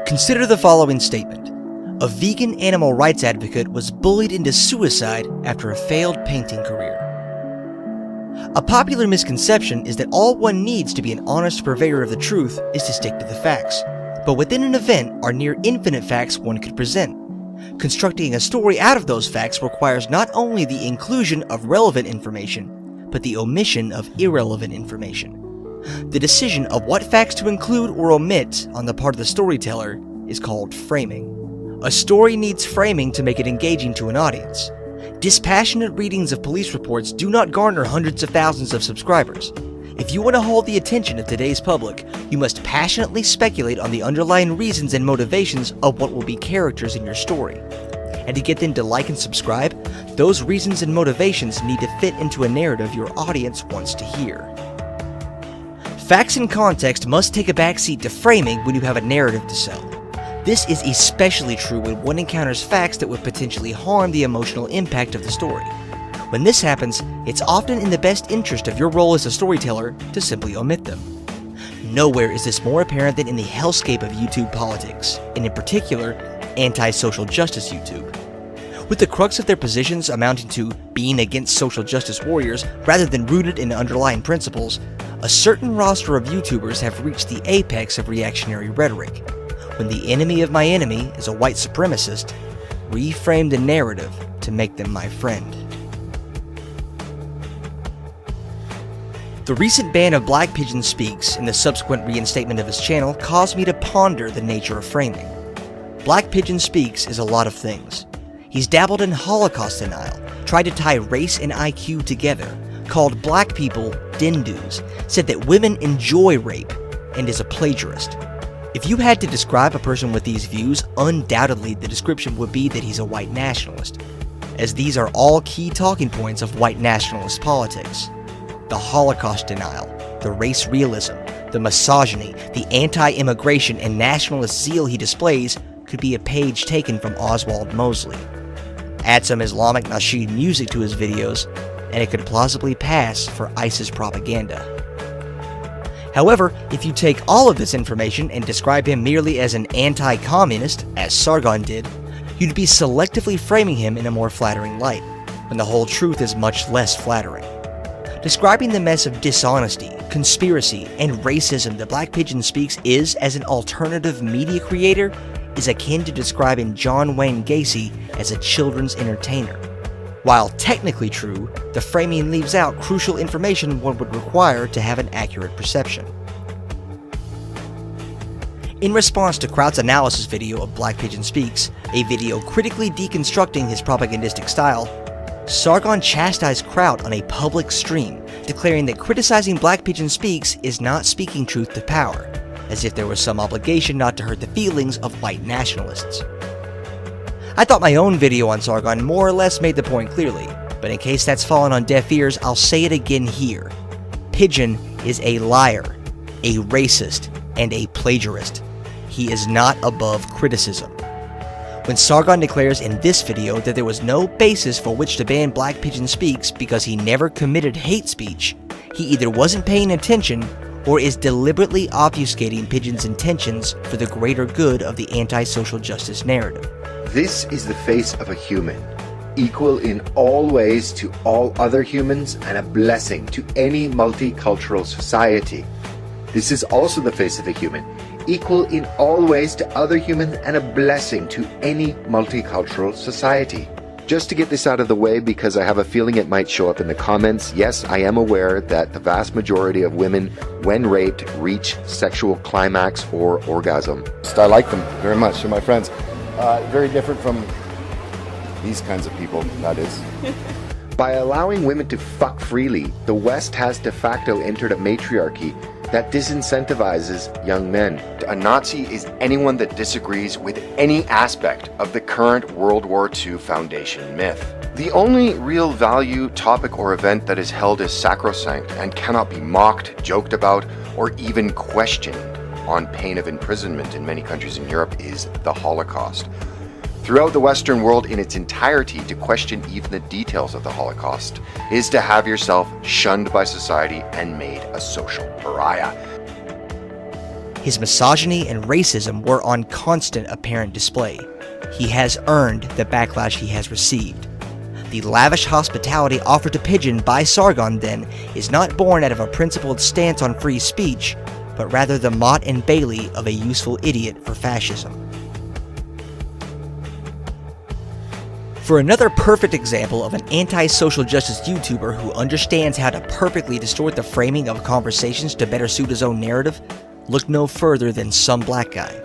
Consider the following statement. A vegan animal rights advocate was bullied into suicide after a failed painting career. A popular misconception is that all one needs to be an honest purveyor of the truth is to stick to the facts. But within an event are near infinite facts one could present. Constructing a story out of those facts requires not only the inclusion of relevant information, but the omission of irrelevant information. The decision of what facts to include or omit on the part of the storyteller is called framing. A story needs framing to make it engaging to an audience. Dispassionate readings of police reports do not garner hundreds of thousands of subscribers. If you want to hold the attention of today's public, you must passionately speculate on the underlying reasons and motivations of what will be characters in your story. And to get them to like and subscribe, those reasons and motivations need to fit into a narrative your audience wants to hear. Facts and context must take a backseat to framing when you have a narrative to sell. This is especially true when one encounters facts that would potentially harm the emotional impact of the story. When this happens, it's often in the best interest of your role as a storyteller to simply omit them. Nowhere is this more apparent than in the hellscape of YouTube politics, and in particular, anti-social justice YouTube. With the crux of their positions amounting to being against social justice warriors rather than rooted in underlying principles, a certain roster of YouTubers have reached the apex of reactionary rhetoric. When the enemy of my enemy is a white supremacist, reframe the narrative to make them my friend. The recent ban of Black Pigeon Speaks and the subsequent reinstatement of his channel caused me to ponder the nature of framing. Black Pigeon Speaks is a lot of things. He's dabbled in Holocaust denial, tried to tie race and IQ together, called black people dindus, said that women enjoy rape, and is a plagiarist. If you had to describe a person with these views, undoubtedly the description would be that he's a white nationalist, as these are all key talking points of white nationalist politics. The Holocaust denial, the race realism, the misogyny, the anti-immigration and nationalist zeal he displays could be a page taken from Oswald Mosley. Add some Islamic nasheed music to his videos, and it could plausibly pass for ISIS propaganda. However, if you take all of this information and describe him merely as an anti-communist, as Sargon did, you'd be selectively framing him in a more flattering light, when the whole truth is much less flattering. Describing the mess of dishonesty, conspiracy, and racism that Black Pigeon Speaks is as an alternative media creator is akin to describing John Wayne Gacy as a children's entertainer. While technically true, the framing leaves out crucial information one would require to have an accurate perception. In response to Kraut's analysis video of Black Pigeon Speaks, a video critically deconstructing his propagandistic style, Sargon chastised Kraut on a public stream, declaring that criticizing Black Pigeon Speaks is not speaking truth to power, as if there was some obligation not to hurt the feelings of white nationalists. I thought my own video on Sargon more or less made the point clearly, but in case that's fallen on deaf ears, I'll say it again here. Pigeon is a liar, a racist, and a plagiarist. He is not above criticism. When Sargon declares in this video that there was no basis for which to ban Black Pigeon Speaks because he never committed hate speech, he either wasn't paying attention or is deliberately obfuscating Pigeon's intentions for the greater good of the anti-social justice narrative. This is the face of a human, equal in all ways to all other humans and a blessing to any multicultural society. This is also the face of a human, equal in all ways to other humans and a blessing to any multicultural society. Just to get this out of the way, because I have a feeling it might show up in the comments, yes, I am aware that the vast majority of women, when raped, reach sexual climax or orgasm. I like them very much, they're my friends. Very different from these kinds of people, that is. By allowing women to fuck freely, the West has de facto entered a matriarchy that disincentivizes young men. A Nazi is anyone that disagrees with any aspect of the current World War II Foundation myth. The only real value, topic, or event that is held as sacrosanct and cannot be mocked, joked about, or even questioned on pain of imprisonment in many countries in Europe is the Holocaust. Throughout the Western world in its entirety, to question even the details of the Holocaust is to have yourself shunned by society and made a social pariah. His misogyny and racism were on constant apparent display. He has earned the backlash he has received. The lavish hospitality offered to Pigeon by Sargon, then, is not born out of a principled stance on free speech, but rather the Mott and Bailey of a useful idiot for fascism. For another perfect example of an anti-social justice YouTuber who understands how to perfectly distort the framing of conversations to better suit his own narrative, look no further than Some Black Guy.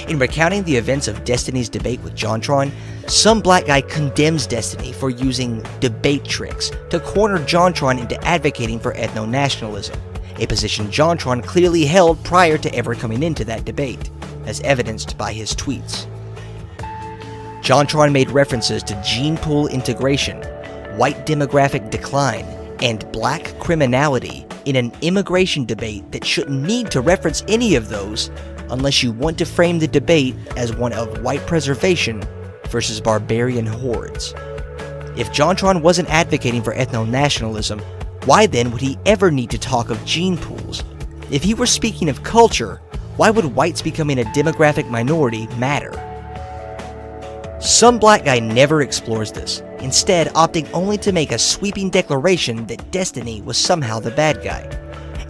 In recounting the events of Destiny's debate with JonTron, Some Black Guy condemns Destiny for using debate tricks to corner JonTron into advocating for ethno-nationalism, a position JonTron clearly held prior to ever coming into that debate, as evidenced by his tweets. JonTron made references to gene pool integration, white demographic decline, and black criminality in an immigration debate that shouldn't need to reference any of those unless you want to frame the debate as one of white preservation versus barbarian hordes. If JonTron wasn't advocating for ethno-nationalism, why then would he ever need to talk of gene pools? If he were speaking of culture, why would whites becoming a demographic minority matter? Some Black Guy never explores this, instead opting only to make a sweeping declaration that Destiny was somehow the bad guy.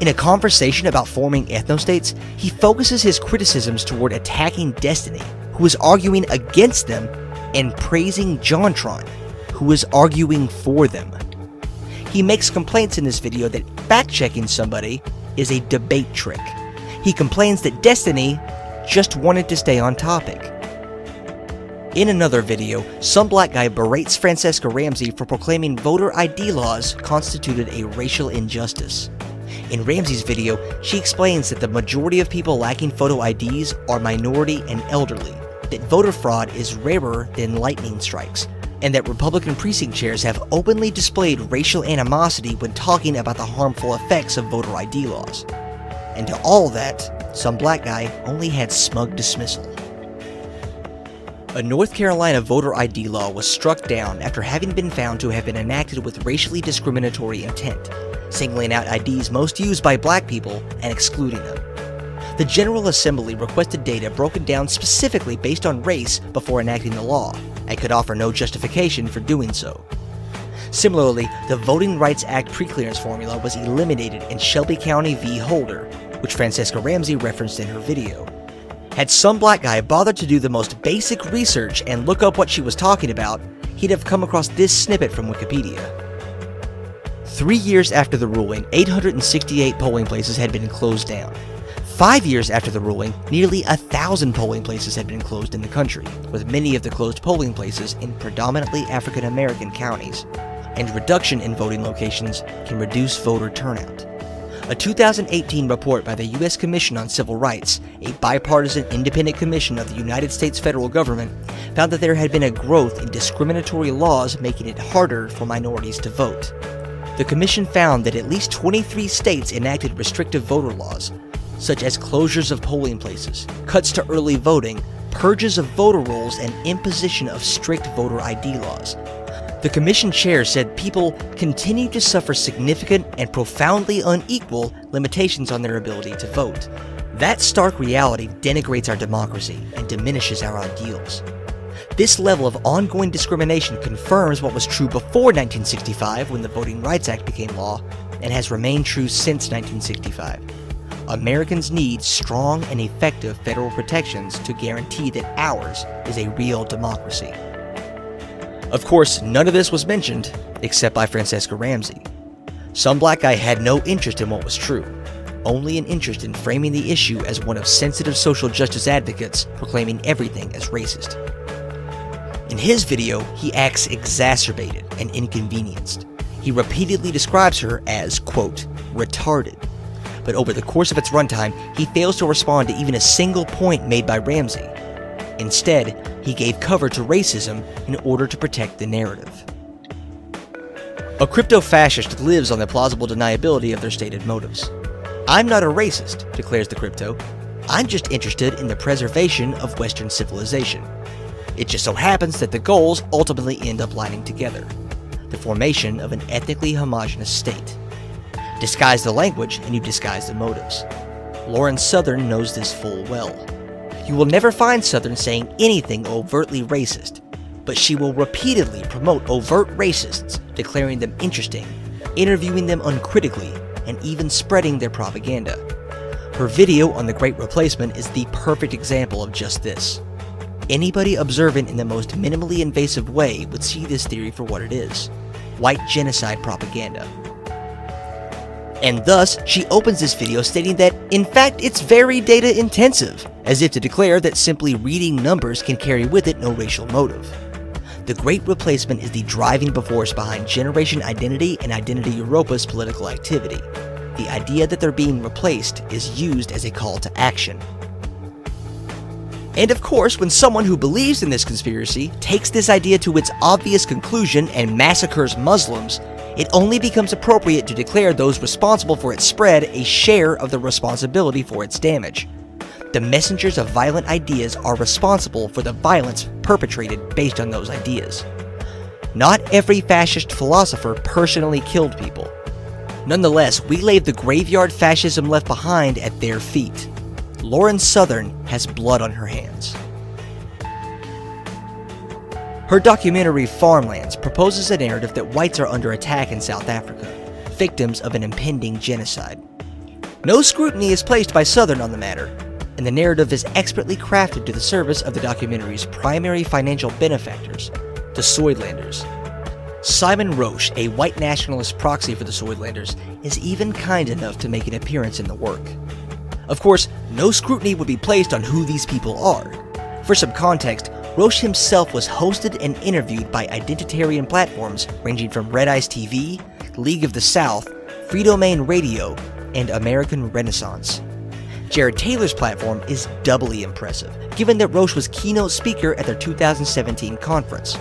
In a conversation about forming ethnostates, he focuses his criticisms toward attacking Destiny, who is arguing against them, and praising JonTron, who is arguing for them. He makes complaints in this video that fact-checking somebody is a debate trick. He complains that Destiny just wanted to stay on topic. In another video, Some Black Guy berates Francesca Ramsey for proclaiming voter ID laws constituted a racial injustice. In Ramsey's video, she explains that the majority of people lacking photo IDs are minority and elderly, that voter fraud is rarer than lightning strikes, and that Republican precinct chairs have openly displayed racial animosity when talking about the harmful effects of voter ID laws. And to all that, Some Black Guy only had smug dismissal. A North Carolina voter ID law was struck down after having been found to have been enacted with racially discriminatory intent, singling out IDs most used by black people and excluding them. The General Assembly requested data broken down specifically based on race before enacting the law, and could offer no justification for doing so. Similarly, the Voting Rights Act preclearance formula was eliminated in Shelby County v. Holder, which Francesca Ramsey referenced in her video. Had Some Black Guy bothered to do the most basic research and look up what she was talking about, he'd have come across this snippet from Wikipedia. 3 years after the ruling, 868 polling places had been closed down. 5 years after the ruling, nearly 1,000 polling places had been closed in the country, with many of the closed polling places in predominantly African American counties, and reduction in voting locations can reduce voter turnout. A 2018 report by the U.S. Commission on Civil Rights, a bipartisan independent commission of the United States federal government, found that there had been a growth in discriminatory laws making it harder for minorities to vote. The commission found that at least 23 states enacted restrictive voter laws, such as closures of polling places, cuts to early voting, purges of voter rolls, and imposition of strict voter ID laws. The commission chair said people continue to suffer significant and profoundly unequal limitations on their ability to vote. That stark reality denigrates our democracy and diminishes our ideals. This level of ongoing discrimination confirms what was true before 1965 when the Voting Rights Act became law, and has remained true since 1965. Americans need strong and effective federal protections to guarantee that ours is a real democracy. Of course, none of this was mentioned, except by Francesca Ramsey. Some Black Guy had no interest in what was true, only an interest in framing the issue as one of sensitive social justice advocates proclaiming everything as racist. In his video, he acts exacerbated and inconvenienced. He repeatedly describes her as, quote, retarded. But over the course of its runtime, he fails to respond to even a single point made by Ramsey. Instead, he gave cover to racism in order to protect the narrative. A crypto-fascist lives on the plausible deniability of their stated motives. I'm not a racist, declares the crypto. I'm just interested in the preservation of Western civilization. It just so happens that the goals ultimately end up lining together. The formation of an ethnically homogenous state. Disguise the language and you disguise the motives. Lauren Southern knows this full well. You will never find Southern saying anything overtly racist, but she will repeatedly promote overt racists, declaring them interesting, interviewing them uncritically, and even spreading their propaganda. Her video on the Great Replacement is the perfect example of just this. Anybody observant in the most minimally invasive way would see this theory for what it is: white genocide propaganda. And thus, she opens this video stating that, in fact, it's very data intensive, as if to declare that simply reading numbers can carry with it no racial motive. The Great Replacement is the driving force behind Generation Identity and Identity Europa's political activity. The idea that they're being replaced is used as a call to action. And of course, when someone who believes in this conspiracy takes this idea to its obvious conclusion and massacres Muslims, it only becomes appropriate to declare those responsible for its spread a share of the responsibility for its damage. The messengers of violent ideas are responsible for the violence perpetrated based on those ideas. Not every fascist philosopher personally killed people. Nonetheless, we lay the graveyard fascism left behind at their feet. Lauren Southern has blood on her hands. Her documentary Farmlands proposes a narrative that whites are under attack in South Africa, victims of an impending genocide. No scrutiny is placed by Southern on the matter, and the narrative is expertly crafted to the service of the documentary's primary financial benefactors, the Soylanders. Simon Roche, a white nationalist proxy for the Soylanders, is even kind enough to make an appearance in the work. Of course, no scrutiny would be placed on who these people are. For some context, Roche himself was hosted and interviewed by identitarian platforms ranging from Red Ice TV, League of the South, Free Domain Radio, and American Renaissance. Jared Taylor's platform is doubly impressive, given that Roche was keynote speaker at their 2017 conference.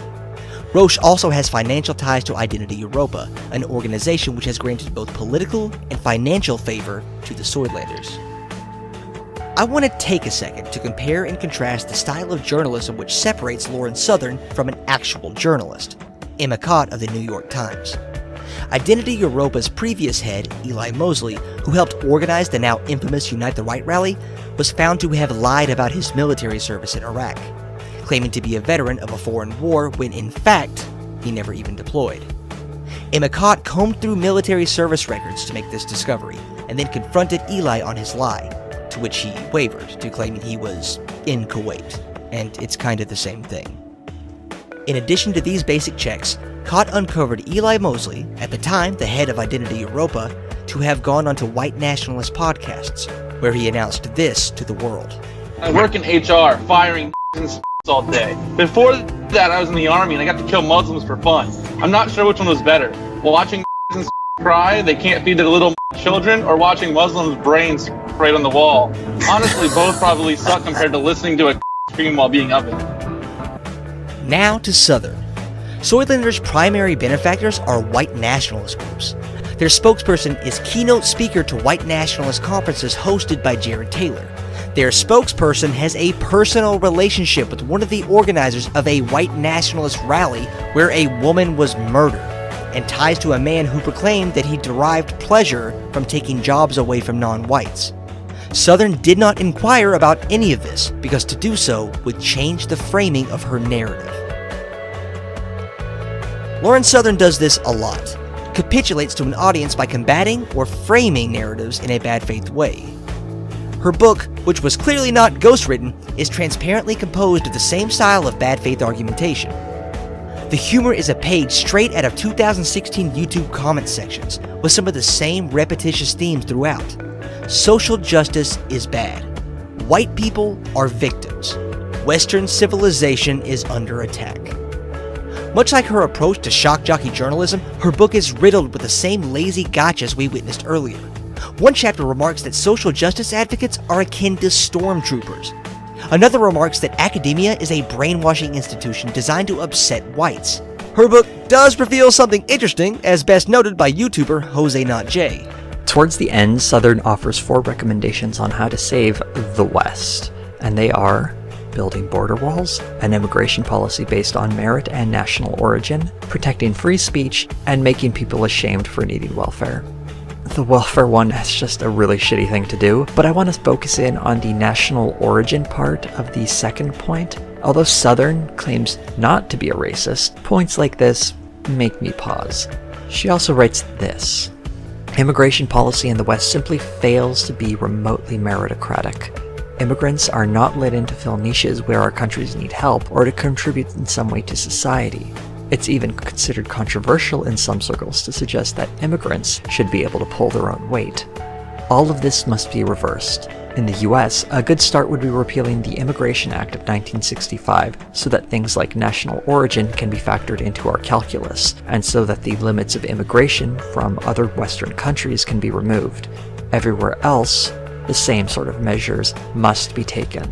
Roche also has financial ties to Identity Europa, an organization which has granted both political and financial favor to the Soylanders. I want to take a second to compare and contrast the style of journalism which separates Lauren Southern from an actual journalist, Emma Cott of the New York Times. Identity Europa's previous head, Eli Mosley, who helped organize the now infamous Unite the Right rally, was found to have lied about his military service in Iraq, claiming to be a veteran of a foreign war when in fact, he never even deployed. Emma Cott combed through military service records to make this discovery, and then confronted Eli on his lie, to which he wavered to claiming he was in Kuwait, and it's kind of the same thing. In addition to these basic checks, Cott uncovered Eli Mosley, at the time the head of Identity Europa, to have gone onto white nationalist podcasts, where he announced this to the world. I work in HR, firing and all day. Before that, I was in the army and I got to kill Muslims for fun. I'm not sure which one was better. Watching and cry, they can't feed their little children, or watching Muslims' brains sprayed on the wall. Honestly, both probably suck compared to listening to a scream while being up it. Now to Southern. Soylanders' primary benefactors are white nationalist groups. Their spokesperson is keynote speaker to white nationalist conferences hosted by Jared Taylor. Their spokesperson has a personal relationship with one of the organizers of a white nationalist rally where a woman was murdered, and ties to a man who proclaimed that he derived pleasure from taking jobs away from non-whites. Southern did not inquire about any of this, because to do so would change the framing of her narrative. Lauren Southern does this a lot, capitulates to an audience by combating or framing narratives in a bad faith way. Her book, which was clearly not ghostwritten, is transparently composed of the same style of bad faith argumentation. The humor is a page straight out of 2016 YouTube comment sections, with some of the same repetitious themes throughout. Social justice is bad. White people are victims. Western civilization is under attack. Much like her approach to shock jockey journalism, her book is riddled with the same lazy gotchas we witnessed earlier. One chapter remarks that social justice advocates are akin to stormtroopers. Another remarks that academia is a brainwashing institution designed to upset whites. Her book does reveal something interesting, as best noted by YouTuber Jose Not J. Towards the end, Southern offers 4 recommendations on how to save the West, and they are building border walls, an immigration policy based on merit and national origin, protecting free speech, and making people ashamed for needing welfare. The welfare one is just a really shitty thing to do, but I want to focus in on the national origin part of the second point. Although Southern claims not to be a racist, points like this make me pause. She also writes this: immigration policy in the West simply fails to be remotely meritocratic. Immigrants are not let in to fill niches where our countries need help or to contribute in some way to society. It's even considered controversial in some circles to suggest that immigrants should be able to pull their own weight. All of this must be reversed. In the US, a good start would be repealing the Immigration Act of 1965 so that things like national origin can be factored into our calculus, and so that the limits of immigration from other Western countries can be removed. Everywhere else, the same sort of measures must be taken.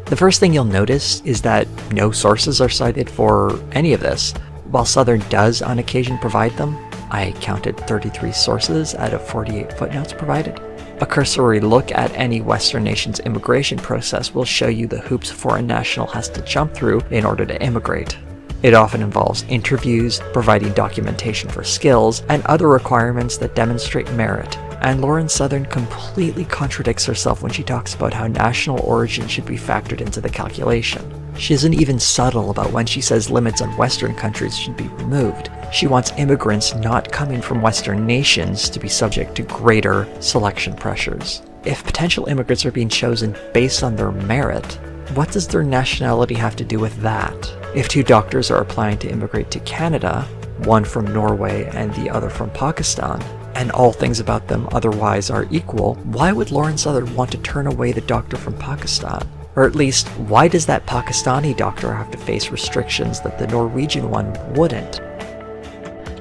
The first thing you'll notice is that no sources are cited for any of this. While Southern does on occasion provide them, I counted 33 sources out of 48 footnotes provided. A cursory look at any Western nation's immigration process will show you the hoops a foreign national has to jump through in order to immigrate. It often involves interviews, providing documentation for skills, and other requirements that demonstrate merit. And Lauren Southern completely contradicts herself when she talks about how national origin should be factored into the calculation. She isn't even subtle about when she says limits on Western countries should be removed. She wants immigrants not coming from Western nations to be subject to greater selection pressures. If potential immigrants are being chosen based on their merit, what does their nationality have to do with that? If two doctors are applying to immigrate to Canada, one from Norway and the other from Pakistan, and all things about them otherwise are equal, why would Lauren Southern want to turn away the doctor from Pakistan? Or at least, why does that Pakistani doctor have to face restrictions that the Norwegian one wouldn't?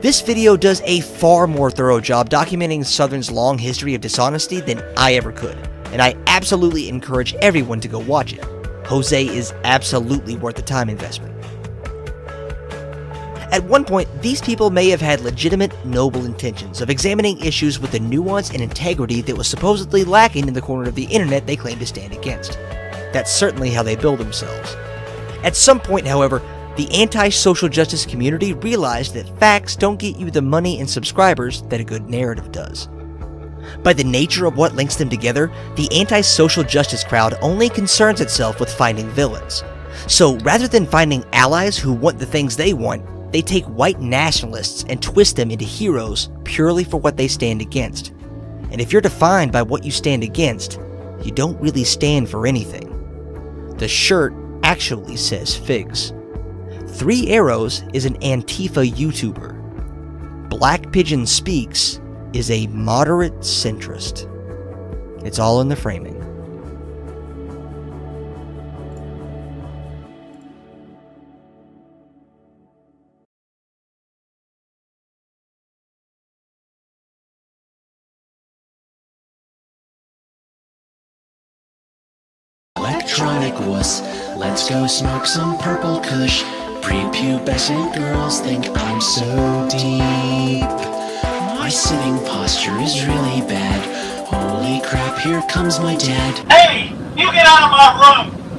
This video does a far more thorough job documenting Southern's long history of dishonesty than I ever could, and I absolutely encourage everyone to go watch it. Jose is absolutely worth the time investment. At one point, these people may have had legitimate, noble intentions of examining issues with the nuance and integrity that was supposedly lacking in the corner of the internet they claim to stand against. That's certainly how they build themselves. At some point, however, the anti-social justice community realized that facts don't get you the money and subscribers that a good narrative does. By the nature of what links them together, the anti-social justice crowd only concerns itself with finding villains. So rather than finding allies who want the things they want, they take white nationalists and twist them into heroes purely for what they stand against. And if you're defined by what you stand against, you don't really stand for anything. The shirt actually says figs. 3 Arrows is an Antifa YouTuber. Black Pigeon Speaks is a moderate centrist. It's all in the framing. Electronic wuss, let's go smoke some purple kush. Prepubescent girls think I'm so deep. My sitting posture is really bad. Holy crap, here comes my dad. Hey, you get out of my room!